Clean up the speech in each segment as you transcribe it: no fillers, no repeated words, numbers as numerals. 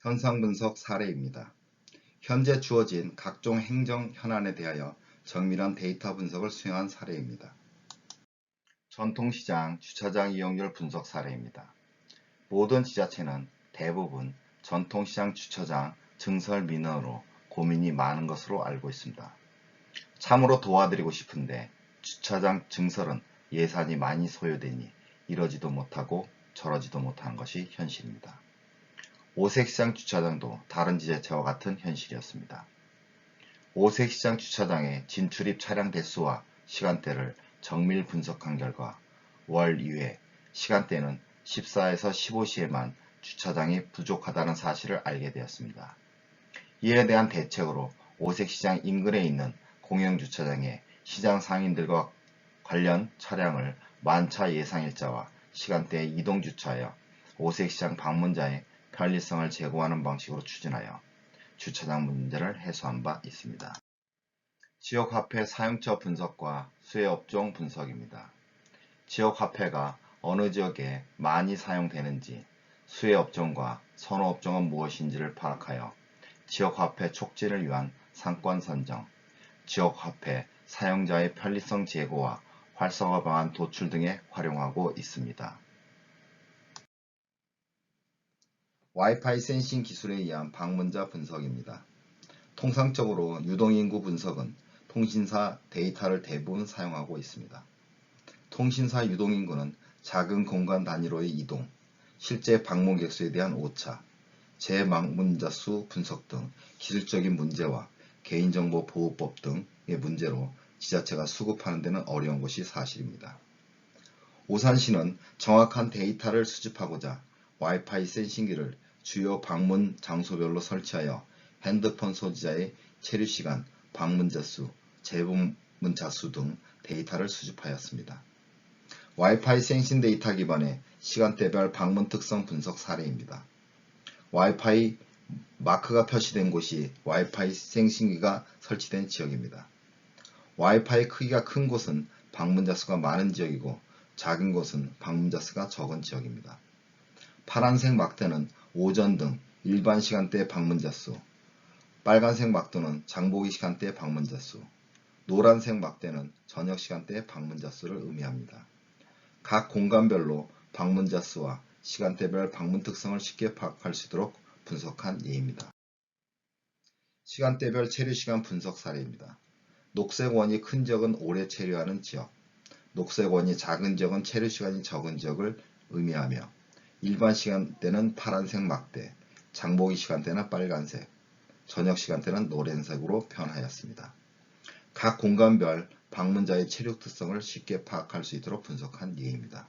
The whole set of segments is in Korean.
현상 분석 사례입니다. 현재 주어진 각종 행정 현안에 대하여 정밀한 데이터 분석을 수행한 사례입니다. 전통시장 주차장 이용률 분석 사례입니다. 모든 지자체는 대부분 전통시장 주차장 증설 민원으로 고민이 많은 것으로 알고 있습니다. 참으로 도와드리고 싶은데 주차장 증설은 예산이 많이 소요되니 이러지도 못하고 저러지도 못하는 것이 현실입니다. 오색시장 주차장도 다른 지자체와 같은 현실이었습니다. 오색시장 주차장의 진출입 차량 대수와 시간대를 정밀 분석한 결과 월 2회 시간대는 14에서 15시에만 주차장이 부족하다는 사실을 알게 되었습니다. 이에 대한 대책으로 오색시장 인근에 있는 공영주차장에 시장 상인들과 관련 차량을 만차 예상일자와 시간대에 이동주차하여 오색시장 방문자의 편리성을 제고하는 방식으로 추진하여 주차장 문제를 해소한 바 있습니다. 지역화폐 사용처 분석과 수혜업종 분석입니다. 지역화폐가 어느 지역에 많이 사용되는지, 수혜업종과 선호업종은 무엇인지를 파악하여 지역화폐 촉진을 위한 상권 선정, 지역화폐 사용자의 편리성 제고와 활성화 방안 도출 등에 활용하고 있습니다. 와이파이 센싱 기술에 의한 방문자 분석입니다. 통상적으로 유동인구 분석은 통신사 데이터를 대부분 사용하고 있습니다. 통신사 유동인구는 작은 공간 단위로의 이동, 실제 방문객 수에 대한 오차, 재방문자 수 분석 등 기술적인 문제와 개인정보보호법 등의 문제로 지자체가 수급하는 데는 어려운 것이 사실입니다. 오산시는 정확한 데이터를 수집하고자 와이파이 센싱기를 주요 방문 장소별로 설치하여 핸드폰 소지자의 체류시간, 방문자 수, 재방문자 수 등 데이터를 수집하였습니다. 와이파이 센싱 데이터 기반의 시간대별 방문 특성 분석 사례입니다. 와이파이 마크가 표시된 곳이 와이파이 센싱기가 설치된 지역입니다. 와이파이 크기가 큰 곳은 방문자 수가 많은 지역이고 작은 곳은 방문자 수가 적은 지역입니다. 파란색 막대는 오전 등 일반 시간대 방문자 수, 빨간색 막대는 장보기 시간대 방문자 수, 노란색 막대는 저녁 시간대 방문자 수를 의미합니다. 각 공간별로 방문자 수와 시간대별 방문 특성을 쉽게 파악할 수 있도록 분석한 예입니다. 시간대별 체류시간 분석 사례입니다. 녹색원이 큰 지역은 오래 체류하는 지역, 녹색원이 작은 지역은 체류시간이 적은 지역을 의미하며 일반 시간대는 파란색 막대, 장보기 시간대는 빨간색, 저녁 시간대는 노란색으로 표현하였습니다. 각 공간별 방문자의 체류 특성을 쉽게 파악할 수 있도록 분석한 예입니다.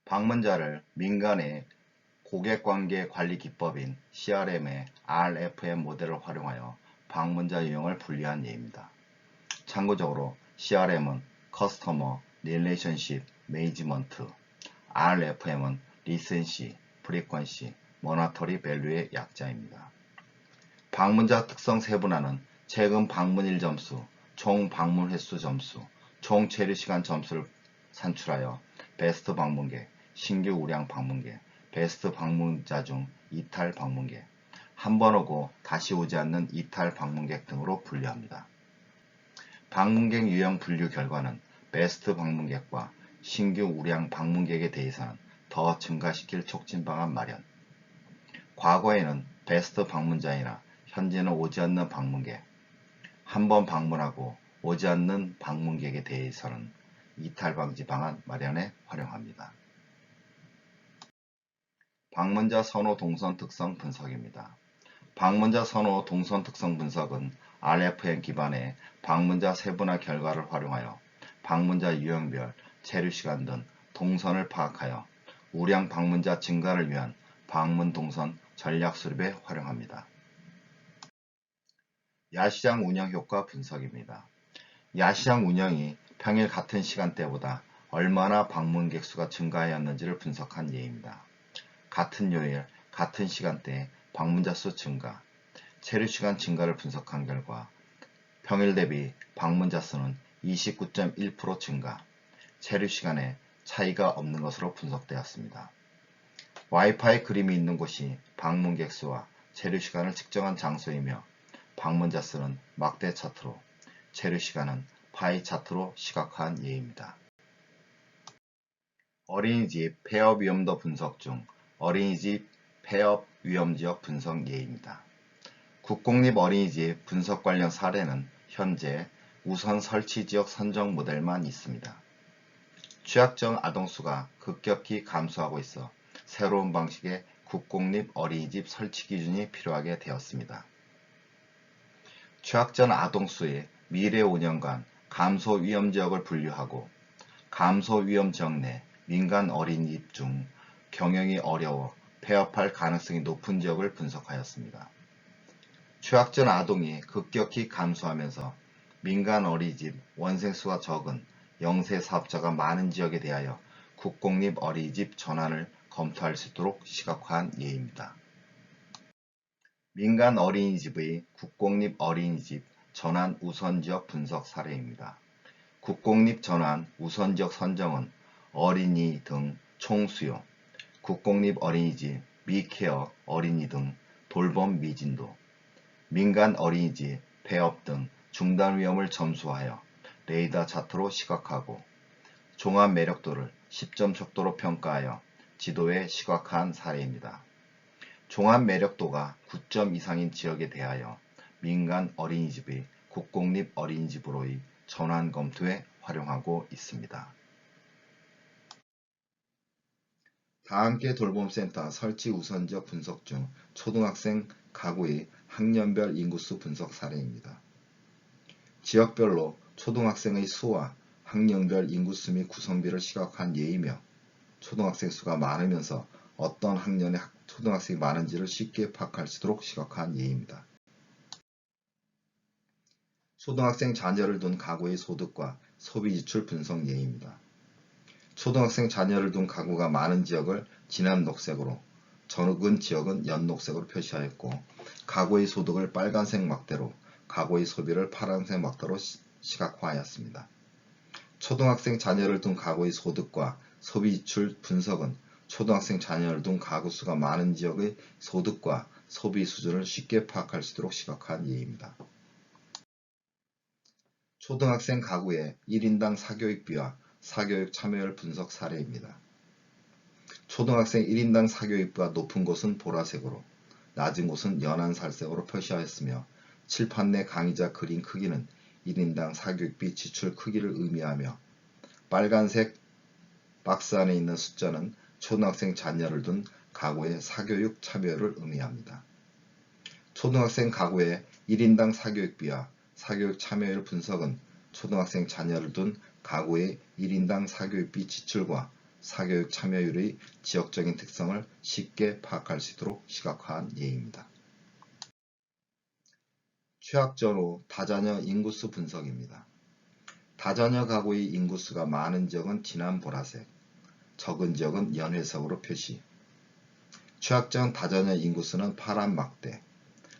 방문자를 민간의 고객관계 관리 기법인 CRM의 RFM 모델을 활용하여 방문자 유형을 분리한 예입니다. 참고적으로 CRM은 커스터머 릴레이션십 매니지먼트, RFM은 리센시, 프리퀀시, 모니터리 밸류의 약자입니다. 방문자 특성 세분화는 최근 방문일 점수, 총 방문 횟수 점수, 총 체류 시간 점수를 산출하여 베스트 방문객, 신규 우량 방문객, 베스트 방문자 중 이탈 방문객, 한 번 오고 다시 오지 않는 이탈 방문객 등으로 분류합니다. 방문객 유형 분류 결과는 베스트 방문객과 신규 우량 방문객에 대해서는 더 증가시킬 촉진 방안 마련, 과거에는 베스트 방문자이나 현재는 오지 않는 방문객, 한 번 방문하고 오지 않는 방문객에 대해서는 이탈 방지 방안 마련에 활용합니다. 방문자 선호 동선 특성 분석입니다. 방문자 선호 동선 특성 분석은 RFM 기반의 방문자 세분화 결과를 활용하여 방문자 유형별, 체류시간 등 동선을 파악하여 우량 방문자 증가를 위한 방문 동선 전략 수립에 활용합니다. 야시장 운영 효과 분석입니다. 야시장 운영이 평일 같은 시간대보다 얼마나 방문객 수가 증가하였는지를 분석한 예입니다. 같은 요일, 같은 시간대에 방문자 수 증가, 체류시간 증가를 분석한 결과 평일 대비 방문자 수는 29.1% 증가, 체류시간에 차이가 없는 것으로 분석되었습니다. 와이파이 그림이 있는 곳이 방문객 수와 체류 시간을 측정한 장소이며 방문자 수는 막대 차트로, 체류 시간은 파이 차트로 시각화한 예입니다. 어린이집 폐업 위험도 분석 중 어린이집 폐업 위험지역 분석 예입니다. 국공립 어린이집 분석 관련 사례는 현재 우선 설치지역 선정 모델만 있습니다. 취약정 아동수가 급격히 감소하고 있어 새로운 방식의 국공립 어린이집 설치 기준이 필요하게 되었습니다. 취약전 아동수의 미래 5년간 감소 위험지역을 분류하고 감소 위험지역 내 민간 어린이집 중 경영이 어려워 폐업할 가능성이 높은 지역을 분석하였습니다. 취약전 아동이 급격히 감소하면서 민간 어린이집 원생수가 적은 영세 사업자가 많은 지역에 대하여 국공립 어린이집 전환을 검토할 수 있도록 시각화한 예입니다. 민간 어린이집의 국공립 어린이집 전환 우선지역 분석 사례입니다. 국공립 전환 우선지역 선정은 어린이 등 총수요, 국공립 어린이집 미케어 어린이 등 돌봄 미진도, 민간 어린이집 폐업 등 중단 위험을 점수하여 레이더 차트로 시각하고 종합 매력도를 10점 척도로 평가하여 지도에 시각화한 사례입니다. 종합 매력도가 9점 이상인 지역에 대하여 민간 어린이집의 국공립 어린이집으로의 전환 검토에 활용하고 있습니다. 다함께 돌봄센터 설치 우선지역 분석 중 초등학생 가구의 학년별 인구수 분석 사례입니다. 지역별로 초등학생의 수와 학년별 인구수 및 구성비를 시각화한 예이며 초등학생 수가 많으면서 어떤 학년에 초등학생이 많은지를 쉽게 파악할 수 있도록 시각화한 예입니다. 초등학생 자녀를 둔 가구의 소득과 소비지출 분석 예입니다. 초등학생 자녀를 둔 가구가 많은 지역을 진한 녹색으로, 적은 지역은 연녹색으로 표시하였고 가구의 소득을 빨간색 막대로, 가구의 소비를 파란색 막대로 시각화하였습니다. 초등학생 자녀를 둔 가구의 소득과 소비지출 분석은 초등학생 자녀를 둔 가구 수가 많은 지역의 소득과 소비 수준을 쉽게 파악할 수 있도록 시각화한 예입니다. 초등학생 가구의 1인당 사교육비와 사교육 참여율 분석 사례입니다. 초등학생 1인당 사교육비가 높은 곳은 보라색으로, 낮은 곳은 연한 살색으로 표시하였으며 칠판 내 강의자 그림 크기는 1인당 사교육비 지출 크기를 의미하며 빨간색 박스 안에 있는 숫자는 초등학생 자녀를 둔 가구의 사교육 참여율을 의미합니다. 초등학생 가구의 1인당 사교육비와 사교육 참여율 분석은 초등학생 자녀를 둔 가구의 1인당 사교육비 지출과 사교육 참여율의 지역적인 특성을 쉽게 파악할 수 있도록 시각화한 예입니다. 취약 전후 다자녀 인구수 분석입니다. 다자녀 가구의 인구수가 많은 지역은 진한 보라색, 적은 지역은 연회색으로 표시. 취약 전 다자녀 인구수는 파란 막대,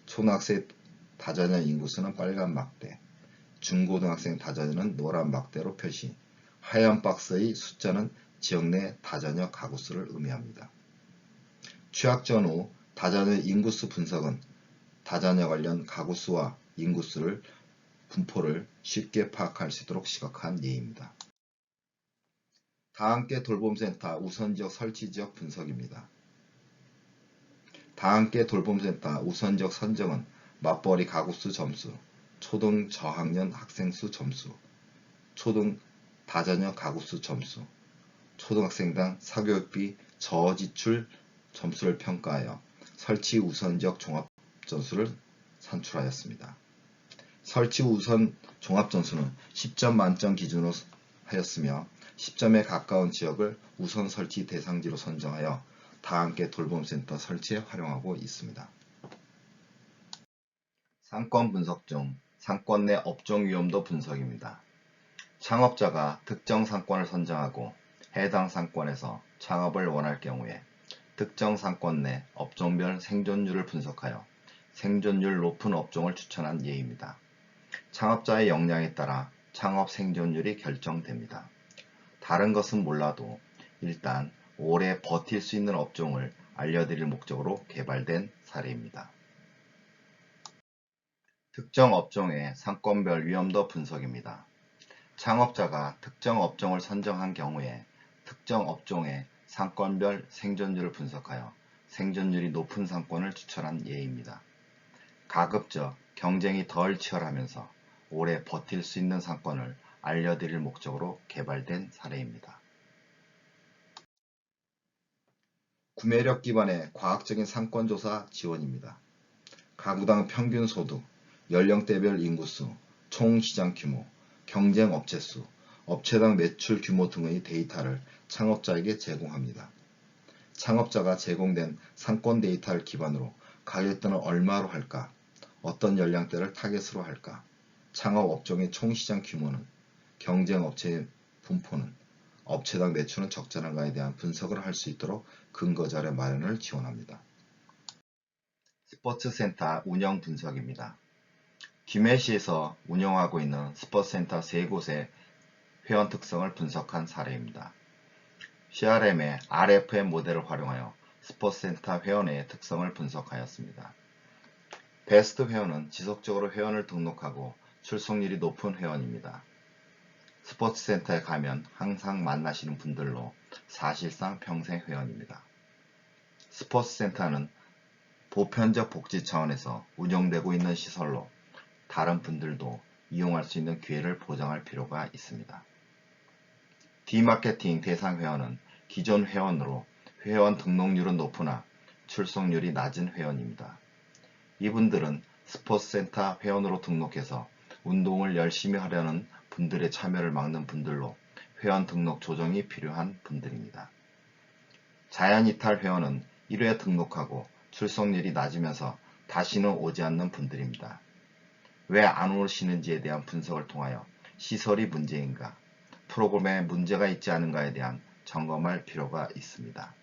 초등학생 다자녀 인구수는 빨간 막대, 중고등학생 다자녀는 노란 막대로 표시. 하얀 박스의 숫자는 지역 내 다자녀 가구 수를 의미합니다. 취약 전후 다자녀 인구수 분석은 다자녀 관련 가구 수와 인구수를 분포를 쉽게 파악할 수 있도록 시각화한 예입니다. 다함께 돌봄센터 우선지역 설치지역 분석입니다. 다함께 돌봄센터 우선지역 선정은 맞벌이 가구수 점수, 초등 저학년 학생수 점수, 초등 다자녀 가구수 점수, 초등학생당 사교육비 저지출 점수를 평가하여 설치 우선지역 종합점수를 산출하였습니다. 설치 우선 종합점수는 10점 만점 기준으로 하였으며 10점에 가까운 지역을 우선 설치 대상지로 선정하여 다함께 돌봄센터 설치에 활용하고 있습니다. 상권 분석 중 상권 내 업종 위험도 분석입니다. 창업자가 특정 상권을 선정하고 해당 상권에서 창업을 원할 경우에 특정 상권 내 업종별 생존율을 분석하여 생존율 높은 업종을 추천한 예입니다. 창업자의 역량에 따라 창업 생존율이 결정됩니다. 다른 것은 몰라도 일단 오래 버틸 수 있는 업종을 알려드릴 목적으로 개발된 사례입니다. 특정 업종의 상권별 위험도 분석입니다. 창업자가 특정 업종을 선정한 경우에 특정 업종의 상권별 생존율을 분석하여 생존율이 높은 상권을 추천한 예입니다. 가급적 경쟁이 덜 치열하면서 오래 버틸 수 있는 상권을 알려드릴 목적으로 개발된 사례입니다. 구매력 기반의 과학적인 상권조사 지원입니다. 가구당 평균 소득, 연령대별 인구수, 총 시장 규모, 경쟁 업체 수, 업체당 매출 규모 등의 데이터를 창업자에게 제공합니다. 창업자가 제공된 상권 데이터를 기반으로 가격대는 얼마로 할까, 어떤 연령대를 타겟으로 할까, 창업 업종의 총 시장 규모는, 경쟁 업체의 분포는, 업체당 매출은 적절한가에 대한 분석을 할 수 있도록 근거 자료 마련을 지원합니다. 스포츠센터 운영 분석입니다. 김해시에서 운영하고 있는 스포츠센터 3곳의 회원 특성을 분석한 사례입니다. CRM의 RFM 모델을 활용하여 스포츠센터 회원의 특성을 분석하였습니다. 베스트 회원은 지속적으로 회원을 등록하고 출석률이 높은 회원입니다. 스포츠센터에 가면 항상 만나시는 분들로 사실상 평생 회원입니다. 스포츠센터는 보편적 복지 차원에서 운영되고 있는 시설로 다른 분들도 이용할 수 있는 기회를 보장할 필요가 있습니다. D마케팅 대상 회원은 기존 회원으로 회원 등록률은 높으나 출석률이 낮은 회원입니다. 이분들은 스포츠센터 회원으로 등록해서 운동을 열심히 하려는 분들의 참여를 막는 분들로 회원 등록 조정이 필요한 분들입니다. 자연이탈 회원은 1회 등록하고 출석률이 낮으면서 다시는 오지 않는 분들입니다. 왜 안 오시는지에 대한 분석을 통하여 시설이 문제인가, 프로그램에 문제가 있지 않은가에 대한 점검할 필요가 있습니다.